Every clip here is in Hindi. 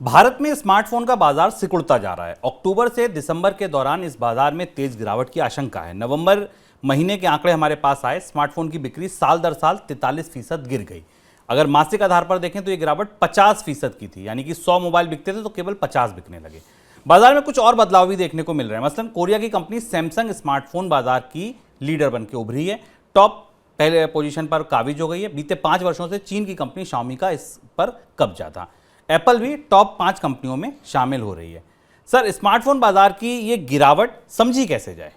भारत में स्मार्टफोन का बाजार सिकुड़ता जा रहा है। अक्टूबर से दिसंबर के दौरान इस बाजार में तेज गिरावट की आशंका है। नवंबर महीने के आंकड़े हमारे पास आए, स्मार्टफोन की बिक्री साल दर साल 43% गिर गई। अगर मासिक आधार पर देखें तो ये गिरावट 50% की थी, यानी कि 100 मोबाइल बिकते थे तो केवल 50 बिकने लगे। बाजार में कुछ और बदलाव भी देखने को मिल रहे हैं। मसलन कोरिया की कंपनी सैमसंग स्मार्टफोन बाजार की लीडर बन के उभरी है। टॉप पहले पोजीशन पर काबिज हो गई है। बीते 5 वर्षों से चीन की कंपनी शाओमी का इस पर कब्जा था। एप्पल भी टॉप 5 कंपनियों में शामिल हो रही है। सर, स्मार्टफोन बाजार की ये गिरावट समझी कैसे जाए?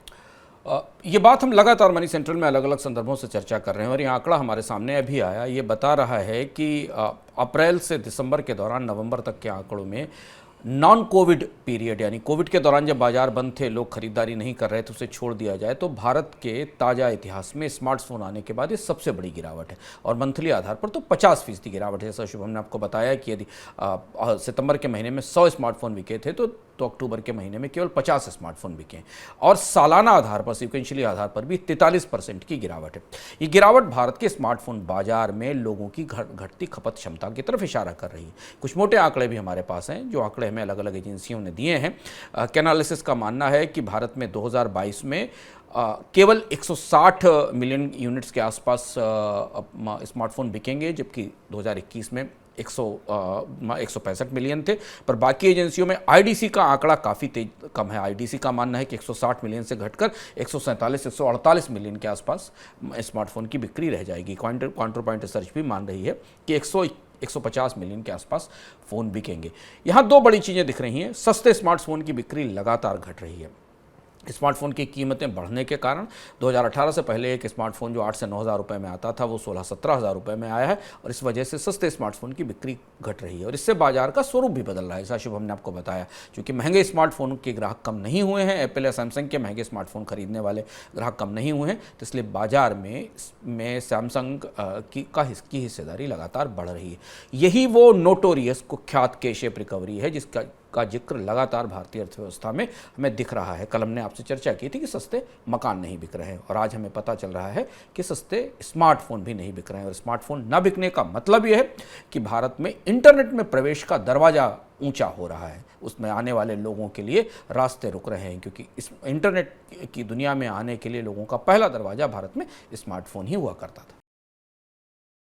ये बात हम लगातार मनी सेंट्रल में अलग अलग संदर्भों से चर्चा कर रहे हैं और ये आंकड़ा हमारे सामने अभी आया। ये बता रहा है कि अप्रैल से दिसंबर के दौरान नवंबर तक के आंकड़ों में नॉन कोविड पीरियड, यानी कोविड के दौरान जब बाजार बंद थे, लोग खरीदारी नहीं कर रहे थे, उसे छोड़ दिया जाए तो भारत के ताज़ा इतिहास में स्मार्टफोन आने के बाद ये सबसे बड़ी गिरावट है। और मंथली आधार पर तो 50% गिरावट है। जैसा शुभम ने आपको बताया कि यदि सितंबर के महीने में 100 स्मार्टफोन बिके थे तो अक्टूबर के महीने में केवल 50 स्मार्टफोन बिके। और सालाना आधार पर, सिक्वेंशियली आधार पर भी 43% की गिरावट है। ये गिरावट भारत के स्मार्टफोन बाजार में लोगों की घटती खपत क्षमता की तरफ इशारा कर रही है। कुछ मोटे आंकड़े भी हमारे पास हैं, जो आंकड़े हमें अलग अलग एजेंसियों ने दिए हैं। कैनालिसिस का मानना है कि भारत में 2022 में केवल 160 मिलियन यूनिट्स के आसपास स्मार्टफोन बिकेंगे, जबकि 2021 में 165 मिलियन थे। पर बाकी एजेंसियों में आईडीसी का आंकड़ा काफ़ी तेज कम है। आईडीसी का मानना है कि 160 मिलियन से घटकर 147-148 मिलियन के आसपास स्मार्टफोन की बिक्री रह जाएगी। काउंटर पॉइंट रिसर्च भी मान रही है कि 150 मिलियन के आसपास फ़ोन बिकेंगे। यहाँ दो बड़ी चीज़ें दिख रही हैं। सस्ते स्मार्टफोन की बिक्री लगातार घट रही है। स्मार्टफोन की कीमतें बढ़ने के कारण 2018 से पहले एक स्मार्टफोन जो 8 से 9 हज़ार रुपये में आता था वो 16-17 हज़ार रुपये में आया है और इस वजह से सस्ते स्मार्टफोन की बिक्री घट रही है और इससे बाजार का स्वरूप भी बदल रहा है। ऐसा शुभम ने आपको बताया, क्योंकि महंगे स्मार्टफोन के ग्राहक कम नहीं हुए हैं, एप्पल या सैमसंग के महंगे स्मार्टफोन खरीदने वाले ग्राहक कम नहीं हुए हैं, तो इसलिए बाजार में सैमसंग की हिस्सेदारी लगातार बढ़ रही है। यही वो नोटोरियस कुख्यात के शेप रिकवरी है जिसका जिक्र लगातार भारतीय अर्थव्यवस्था में हमें दिख रहा है। कल हमने आपसे चर्चा की थी कि सस्ते मकान नहीं बिक रहे हैं और आज हमें पता चल रहा है कि सस्ते स्मार्टफोन भी नहीं बिक रहे हैं। और स्मार्टफोन न बिकने का मतलब यह है कि भारत में इंटरनेट में प्रवेश का दरवाज़ा ऊंचा हो रहा है, उसमें आने वाले लोगों के लिए रास्ते रुक रहे हैं, क्योंकि इस इंटरनेट की दुनिया में आने के लिए लोगों का पहला दरवाज़ा भारत में स्मार्टफोन ही हुआ करता था।